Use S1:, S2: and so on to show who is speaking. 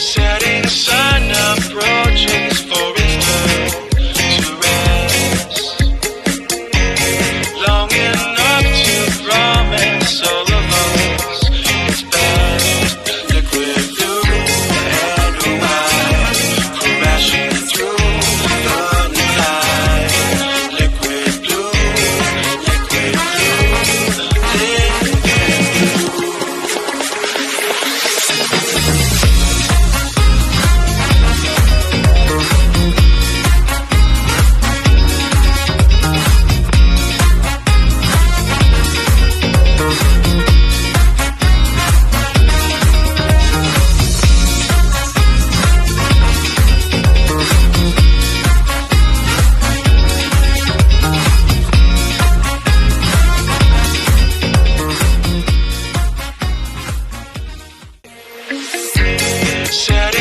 S1: Setting sun approaches for its turn to rest. Long enough to promise all of us its best. Liquid blue and white, crashing through the night. Liquid blue, liquid blue, liquid blue. Set